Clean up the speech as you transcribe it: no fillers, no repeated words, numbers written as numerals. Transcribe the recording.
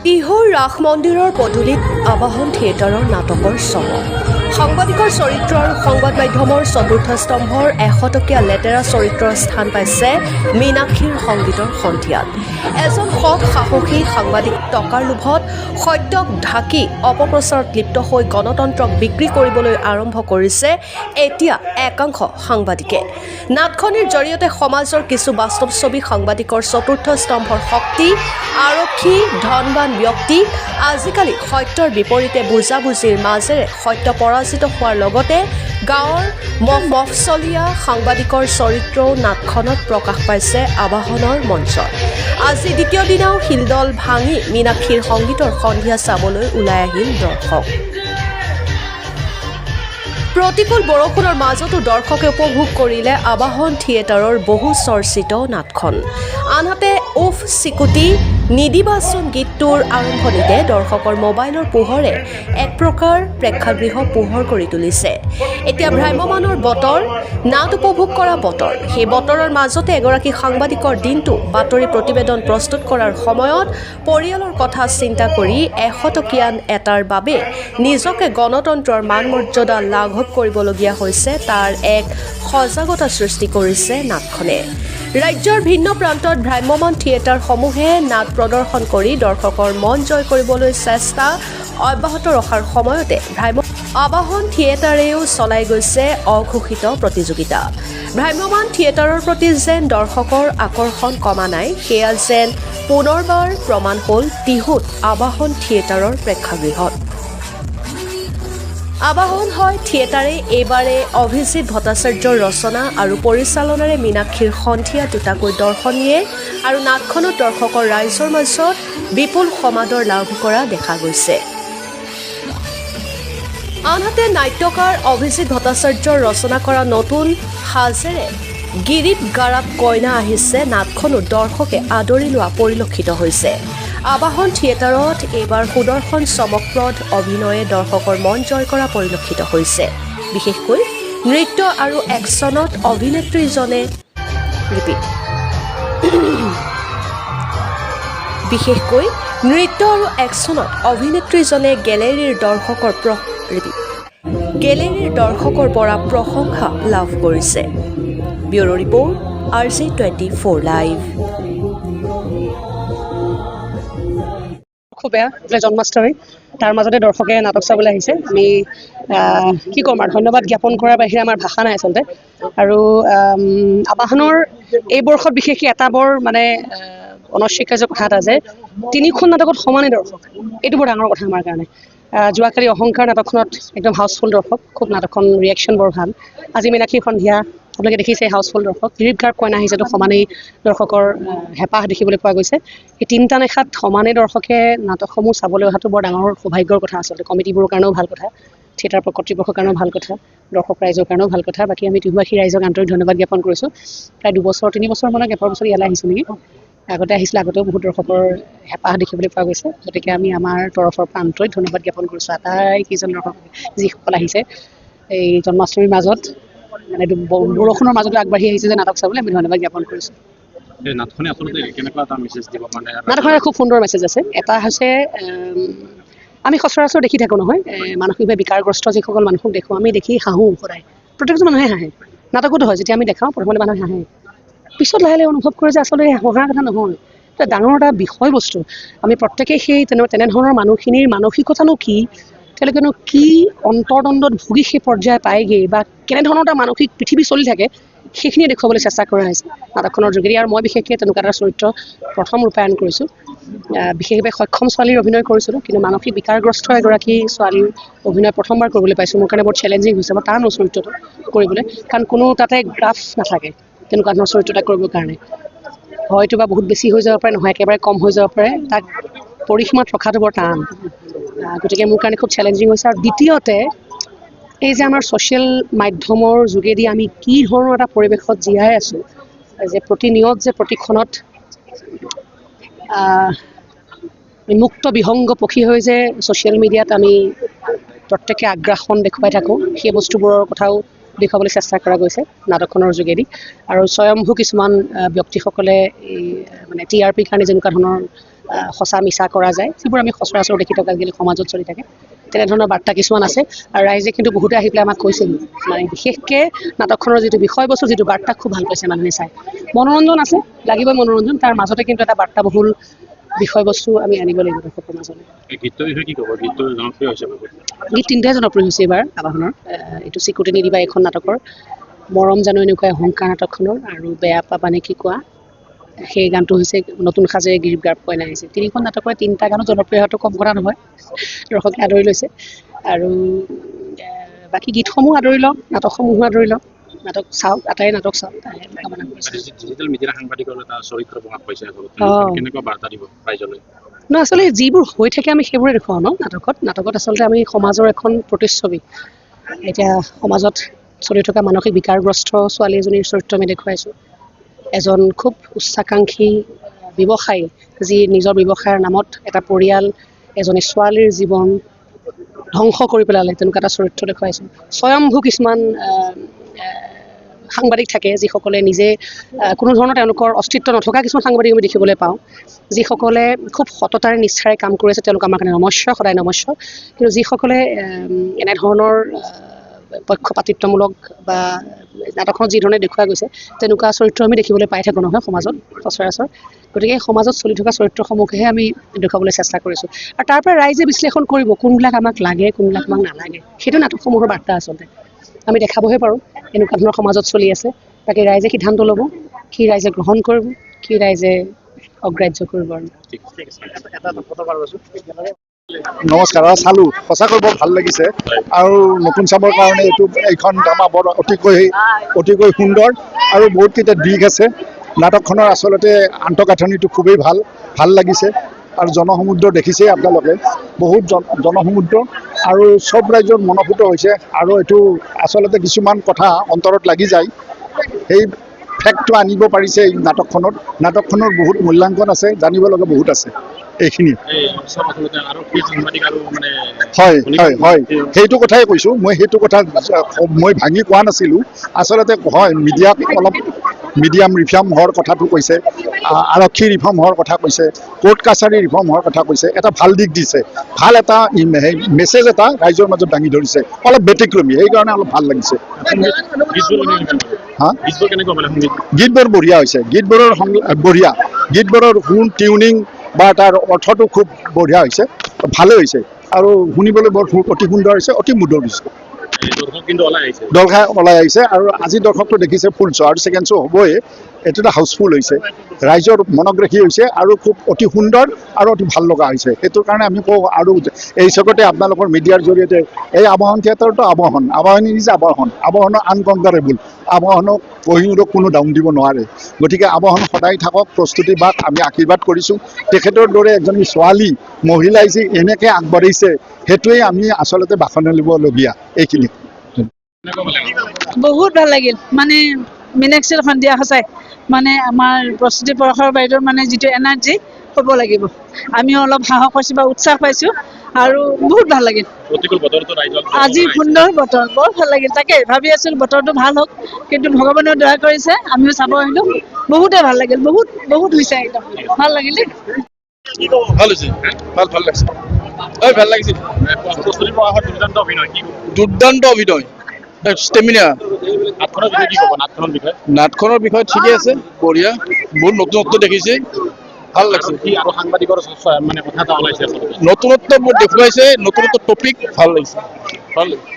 তিহুৰ ৰাস মন্দিৰৰ পদূলিত আবাহন থিয়েটাৰৰ নাটকৰ চমক। সাংবাদিকৰ চৰিত্ৰ আৰু সংবাদ মাধ্যমৰ চতুৰ্থ স্তম্ভৰ 100 টকীয়া লেতেৰা চৰিত্ৰৰ স্থান পাইছে মীনাক্ষীৰ সংগীতৰ সন্ধিয়াত। এজন সৎ সাহসী সাংবাদিক টকাৰ লোভত সত্যক ঢাকি অপপ্ৰচাৰত লিপ্ত হৈ গণতন্ত্ৰক বিক্ৰী কৰিবলৈ আৰম্ভ কৰিছে এতিয়া একাংশ সাংবাদিকে। নাটখনিৰ জৰিয়তে সমাজৰ কিছু বাস্তৱ ছবি সাংবাদিকৰ চতুৰ্থ স্তম্ভৰ শক্তি, আৰক্ষী, ধনবান ব্যক্তি, আজিকালি সত্যৰ বিপৰীতে বুজাবুজিৰ মাজেৰে সত্য পৰাজিত হোৱাৰ লগতে গাঁৱৰ মফচলীয়া সাংবাদিকৰ চৰিত্ৰও নাটখনত প্ৰকাশ পাইছে আবাহনৰ মঞ্চত। আজি দ্বিতীয় দিনাও শিলদল ভাঙি মীনাক্ষীৰ সংগীতৰ সন্ধিয়া চাবলৈ ওলাই আহিল দৰ্শক। প্ৰতিকূল বৰষুণৰ মাজতো দৰ্শকে উপভোগ কৰিলে আবাহন থিয়েটাৰৰ বহু চৰ্চিত নাটখন। আনহাতে উফ চিকুটি নিদিবাচোন গীতটোৰ আৰম্ভণিতে দৰ্শকৰ মোবাইলৰ পোহৰে এক প্ৰকাৰ প্ৰেক্ষাগৃহ পোহৰ কৰি তুলিছে। এতিয়া ভ্ৰাম্যমানৰ বতৰ, নাট উপভোগ কৰা বতৰ। সেই বতৰৰ মাজতে এগৰাকী সাংবাদিকৰ দিনটো বাতৰি প্ৰতিবেদন প্ৰস্তুত কৰাৰ সময়ত পৰিয়ালৰ কথা চিন্তা কৰি 100 টকীয়া এটাৰ বাবে নিজকে গণতন্ত্ৰৰ মান মৰ্যাদা লাঘৱ কৰিবলগীয়া হৈছে, তাৰ এক সজাগতা সৃষ্টি কৰিছে নাটখনে। ৰাজ্যৰ ভিন্ন প্ৰান্তত ভ্ৰাম্যমান থিয়েটাৰসমূহে নাট প্ৰদৰ্শন কৰি দৰ্শকৰ মন জয় কৰিবলৈ চেষ্টা অব্যাহত ৰখাৰ সময়তে আবাহন থিয়েটাৰেও চলাই গৈছে অঘোষিত প্ৰতিযোগিতা। ভ্ৰাম্যমান থিয়েটাৰৰ প্ৰতি যেন দৰ্শকৰ আকৰ্ষণ কমা নাই, সেয়া যেন পুনৰবাৰ প্ৰমাণ হ'ল তিহুত আবাহন থিয়েটাৰৰ প্ৰেক্ষাগৃহত। আবাহন হয় থিয়েটাৰে এইবাৰে অভিজিত ভট্টাচাৰ্যৰ ৰচনা আৰু পৰিচালনাৰে মীনাক্ষীৰ সন্ধিয়া দুটাকৈ দৰ্শনীয়ে আৰু নাটখনত দৰ্শকৰ ৰাইজৰ মাজত বিপুল সমাদৰ লাভ কৰা দেখা গৈছে। আনহাতে নাট্যকাৰ অভিজিত ভট্টাচাৰ্যৰ ৰচনা কৰা নতুন সাজেৰে গিৰিত গাৰাত কইনা আহিছে নাটখনো দৰ্শকে আদৰি লোৱা পৰিলক্ষিত হৈছে। আবাহন থিয়েটাৰত এইবাৰ সুদৰ্শন চমকপ্ৰদ অভিনয়ে দৰ্শকৰ মন জয় কৰা পৰিলক্ষিত হৈছে। বিশেষকৈ নৃত্য আৰু একশ্যনত অভিনেত্ৰীজনে গেলেৰীৰ দৰ্শকৰ পৰা প্ৰশংসা লাভ কৰিছে। Bureau' report RJ24 live. খুব বেয়া জন্মাষ্টমী, তাৰ মাজতে দৰ্শকে নাটক চাবলৈ আহিছে। আমি কি ক'ম আৰু ধন্যবাদ জ্ঞাপন কৰাৰ বাহিৰে আমাৰ ভাষা নাই আচলতে। আৰু আবাহনৰ এই বৰ্ষত বিশেষকৈ এটা বৰ অনস্বীকাৰ্য কথা এটা যে 3খন নাটকত সমানে দৰ্শক, এইটো বৰ ডাঙৰ কথা আমাৰ কাৰণে। যোৱাকালি অহংকাৰ নাটকখনত একদম হাউচফুল দৰ্শক, খুব নাটকখন ৰিয়েকশ্যন বৰ ভাল। আজি মীনাক্ষীৰ সন্ধিয়া আপোনালোকে দেখিছে হাউচফুল দৰ্শক। গিৰিত গাৰ কইনা আহিছেতো সমানেই দৰ্শকৰ হেঁপাহ দেখিবলৈ পোৱা গৈছে। এই 3টা নিশাত সমানে দৰ্শকে নাটকসমূহ চাবলৈ অহাটো বৰ ডাঙৰ সৌভাগ্যৰ কথা আচলতে। কমিটিবোৰৰ কাৰণেও ভাল কথা, থিয়েটাৰ কৰ্তৃপক্ষৰ কাৰণেও ভাল কথা, দৰ্শক ৰাইজৰ কাৰণেও ভাল কথা। বাকী আমি তিহুবাসী ৰাইজক আন্তৰিক ধন্যবাদ জ্ঞাপন কৰিছোঁ। প্ৰায় 2-3 বছৰ মানে গেপৰ বছৰ ইয়ালৈ আহিছোঁ নেকি, আগতে আহিছিলোঁ, আগতেও বহুত দৰ্শকৰ হেঁপাহ দেখিবলৈ পোৱা গৈছে। গতিকে আমি আমাৰ তৰফৰ পৰা আন্তৰিক ধন্যবাদ জ্ঞাপন কৰিছোঁ আটাইকেইজন দৰ্শক যিসকল আহিছে এই জন্মাষ্টমীৰ মাজত, বৰষুণৰ মাজতো আগবাঢ়ি আহিছে যে নাটক চাবলৈ, আমি ধন্যবাদ জ্ঞাপন কৰিছোঁ। নাটখনে মেছেজ দিব মানে নাটখনে খুব সুন্দৰ মেছেজ আছে। এটা হৈছে আমি সচৰাচৰ দেখি থাকোঁ নহয়, মানসিকভাৱে বিকাৰগ্ৰস্ত যিসকল মানুহক দেখোঁ, আমি দেখি হাঁহোঁ সদায়, প্ৰত্যেকজন মানুহে হাঁহে। নাটকতো হয়, যেতিয়া আমি দেখাওঁ প্ৰথমতে মানুহে হাঁহে, পিছত লাহে লাহে অনুভৱ কৰে যে আচলতে হহাৰ কথা নহয়, এটা ডাঙৰ এটা বিষয়বস্তু। আমি প্ৰত্যেকেই সেই তেনেধৰণৰ মানুহখিনিৰ মানসিকতানো কি, তেওঁলোকেনো কি অন্তৰ্দ্বন্দ্বত ভুগি সেই পৰ্যায় পায়গৈ বা কেনেধৰণৰ এটা মানসিক পৃথিৱী চলি থাকে, সেইখিনি দেখুৱাবলৈ চেষ্টা কৰা হৈছে নাটকখনৰ যোগেদি। আৰু মই বিশেষকৈ তেনেকুৱা এটা চৰিত্ৰ প্ৰথম ৰূপায়ণ কৰিছোঁ। বিশেষভাৱে সক্ষম ছোৱালীৰ অভিনয় কৰিছিলোঁ, কিন্তু মানসিক বিকাৰগ্ৰস্ত এগৰাকী ছোৱালীৰ অভিনয় প্ৰথমবাৰ কৰিবলৈ পাইছোঁ। মোৰ কাৰণে বৰ চেলেঞ্জিং হৈছে, বৰ টান চৰিত্ৰটো কৰিবলৈ, কাৰণ কোনো তাতে গ্ৰাফ নাথাকে তেনেকুৱা ধৰণৰ চৰিত্ৰ এটা কৰিবৰ কাৰণে। হয়তো বা বহুত বেছি হৈ যাব পাৰে, নহয় একেবাৰে কম হৈ যাব পাৰে, তাক পৰিসীমাত ৰখাটো বৰ টান। গতিকে মোৰ কাৰণে খুব চেলেঞ্জিং হৈছে। আৰু দ্বিতীয়তে এই যে আমাৰ ছ'চিয়েল মাধ্যমৰ যোগেদি আমি কি ধৰণৰ এটা পৰিৱেশত জীয়াই আছোঁ, যে প্ৰতিনিয়ত যে প্ৰতিক্ষণত মুক্ত বিহংগ পক্ষী হৈ যে ছ'চিয়েল মিডিয়াত আমি প্ৰত্যেকে আগ্ৰাসন দেখুৱাই থাকোঁ, সেই বস্তুবোৰৰ কথাও দেখুৱাবলৈ চেষ্টা কৰা গৈছে নাটকখনৰ যোগেদি। আৰু স্বয়ম্ভూ কিছুমান ব্যক্তিসকলে এই TRPৰ কাৰণে যেনেকুৱা ধৰণৰ সঁচা মিছা কৰা যায়, যিবোৰ আমি সচৰাচৰ দেখি থকা আজিকালি সমাজত চলি থাকে, তেনেধৰণৰ বাৰ্তা কিছুমান আছে। আৰু ৰাইজে কিন্তু বহুতে আহি পেলাই আমাক কৈছিল, মানে বিশেষকৈ নাটকখনৰ যিটো বিষয়বস্তু, যিটো বাৰ্তা খুব ভাল পাইছে মানুহে চাই। মনোৰঞ্জন আছে, লাগিবই মনোৰঞ্জন, তাৰ মাজতে কিন্তু এটা বাৰ্তাবহুল বিষয়বস্তু আমি আনিব লাগিব দৰ্শকৰ মাজলৈ। গীতটোৰ বিষয়ে কি ক'ব? গীতটো জনপ্ৰিয় হৈছে বহুত। গীত তিনিটাই জনপ্ৰিয় হৈছে এইবাৰ আবাহনৰ। এইটো চিকুটি নিদিবা এইখন নাটকৰ, মৰম জানো এনেকুৱা সংকাৰ নাটকখনৰ, আৰু বেয়া পাবানে কি কোৱা, সেই গানটো হৈছে নতুন সাজেৰে গিৰিপ গাৰ্প কইনা আহিছে। তিনিখন নাটকৰে তিনিটা গানো জনপ্ৰিয় হোৱাটো কম কথা নহয়, দৰ্শকে আদৰি লৈছে। আৰু বাকী গীতসমূহ আদৰি লওক, নাটকসমূহো আদৰি লওক, নাটক চাওক, আটাইয়ে নাটক চাওক, তাৰে কামনা কৰিছোঁ। ডিজিটেল মিডিয়াৰ সাংবাদিকৰ এটা চৰিত্ৰ প্ৰকাশ পাইছে আচলতে। কেনেকুৱা বাৰ্তা দিব ৰাইজলৈ? নহয়, আচলতে যিবোৰ হৈ থাকে আমি সেইবোৰে দেখুৱাওঁ ন নাটকত আচলতে আমি সমাজৰ এখন প্ৰতিচ্ছবি, এতিয়া সমাজত চলি থকা মানসিক বিকাৰগ্ৰস্ত ছোৱালী এজনীৰ চৰিত্ৰ আমি দেখুৱাইছোঁ। এজন খুব উচ্চাকাংক্ষী ব্যৱসায়ী, যি নিজৰ ব্যৱসায়ৰ নামত এটা পৰিয়াল, এজনী ছোৱালীৰ জীৱন ধ্বংস কৰি পেলালে, তেনেকুৱা এটা চৰিত্ৰ দেখুৱাইছোঁ। স্বয়ম্ভূ কিছুমান সাংবাদিক থাকে, যিসকলে নিজে কোনো ধৰণৰ তেওঁলোকৰ অস্তিত্ব নথকা কিছুমান সাংবাদিক আমি দেখিবলৈ পাওঁ, যিসকলে খুব সততাৰে নিষ্ঠাৰে কাম কৰি আছে। তেওঁলোক আমাৰ কাৰণে নমস্য, সদায় নমস্য। কিন্তু যিসকলে এনেধৰণৰ পক্ষপাতিত্বমূলক বা নাটকখনত যিধৰণে দেখুওৱা গৈছে, তেনেকুৱা চৰিত্ৰ আমি দেখিবলৈ পাই থাকোঁ নহয় সমাজত সচৰাচৰ। গতিকে সমাজত চলি থকা চৰিত্ৰসমূহহে আমি দেখুৱাবলৈ চেষ্টা কৰিছোঁ। আৰু তাৰ পৰা ৰাইজে বিশ্লেষণ কৰিব কোনবিলাক আমাক লাগে, কোনবিলাক আমাক নালাগে। সেইটো নাটকসমূহৰ বাৰ্তা আচলতে। আমি দেখাবহে পাৰোঁ এনেকুৱা ধৰণৰ সমাজত চলি আছে, বাকী ৰাইজে সিদ্ধান্ত ল'ব, কি ৰাইজে গ্ৰহণ কৰিব, কি ৰাইজে অগ্ৰাহ্য কৰিব। আৰু নমস্কাৰ, চালোঁ, সঁচাকৈ বৰ ভাল লাগিছে। আৰু নতুন চাবৰ কাৰণে এইখন ড্ৰামা বৰ অতিকৈ সুন্দৰ, আৰু বহুতকেইটা দিশ আছে নাটকখনৰ। আচলতে আন্তঃগাঁথনিটো খুবেই ভাল লাগিছে। আৰু জনসমুদ্ৰ দেখিছেই আপোনালোকে, বহুত জনসমুদ্ৰ, আৰু চব ৰাইজৰ মনোভূত হৈছে। আৰু এইটো আচলতে কিছুমান কথা অন্তৰত লাগি যায়, সেই ফেক্টটো আনিব পাৰিছে এই নাটকখনৰ বহুত মূল্যাংকন আছে, জানিব লগা বহুত আছে। এইখিনি হয়, সেইটো কথাই কৈছোঁ মই। সেইটো কথা মই ভাঙি কোৱা নাছিলোঁ। আচলতে হয়, মিডিয়াক অলপ মিডিয়াম ৰিফৰ্ম হোৱাৰ কথাটো কৈছে, আৰক্ষী ৰিফৰ্ম হোৱাৰ কথা কৈছে, কোৰ্ট কাছাৰী ৰিফৰ্ম হোৱাৰ কথা কৈছে। এটা ভাল দিশ দিছে, ভাল এটা মেছেজ এটা ৰাইজৰ মাজত দাঙি ধৰিছে, অলপ ব্যতিক্ৰমী, সেইকাৰণে অলপ ভাল লাগিছে। গীতবোৰ বঢ়িয়া হৈছে, গীতবোৰৰ সুৰ, টিউনিং বা তাৰ অৰ্থটো খুব বঢ়িয়া হৈছে, ভালেই হৈছে। আৰু শুনিবলৈ বৰ অতি সুন্দৰ হৈছে, অতি মধুৰ হৈছে। দৰ্শক ওলাই আহিছে, আৰু আজি দৰ্শকটো দেখিছে ফুল শ্ব', আৰু ছেকেণ্ড শ্ব' হ'বই। এইটো এটা হাউচফুল হৈছে, ৰাইজৰ মনোগ্ৰাহী হৈছে, আৰু খুব অতি সুন্দৰ আৰু অতি ভাল লগা হৈছে। সেইটোৰ কাৰণে আমি কওঁ, আৰু এই চকতে আপোনালোকৰ মিডিয়াৰ জৰিয়তে এই আবাহন থিয়েটাৰটো আবাহন ইজ আবাহনৰ আনকনকাৰেবল। আবাহনক কহিনুৰক কোনো ডাউন দিব নোৱাৰে। গতিকে আবাহন সদায় থাকক, প্ৰস্তুতি বাদ, আমি আশীৰ্বাদ কৰিছোঁ। তেখেতৰ দৰে এজনী ছোৱালী মহিলাই যে এনেকৈ আগবাঢ়িছে, সেইটোৱেই আমি আচলতে বাখনে ল'বলগীয়া। এইখিনি বহুত ভাল লাগিল, মানে মীনাক্ষীৰ সন্ধিয়া সঁচাই মানে আমাৰ প্ৰস্তুতি পৰাশৰ বাইদেউৰ মানে যিটো এনাৰ্জি হ'ব লাগিব, আমিও অলপ সাহস পাইছোঁ বা উৎসাহ পাইছোঁ, আৰু বহুত ভাল লাগিল। আজি সুন্দৰ বতৰ, বৰ ভাল লাগিল। তাকে ভাবি আছিলোঁ বতৰটো ভাল হওক, কিন্তু ভগৱানেও দয়া কৰিছে, আমিও চাব আহিলোঁ। বহুতে ভাল লাগিল, বহুত হৈছে, একদম ভাল লাগিল দেই। ভাল হৈছে, ভাল লাগিছে, ভাল লাগিছিল। দুৰ্দান্ত অভিনয়, ষ্টেমিনা। নাটখনৰ বিষয়ে ঠিকে আছে, বঢ়িয়া, বহুত নতুনত্ব দেখিছে, ভাল লাগিছে। নতুনত্ব দেখুৱাইছে, নতুনত্ব টপিক ভাল লাগিছে, ভাল লাগিছে।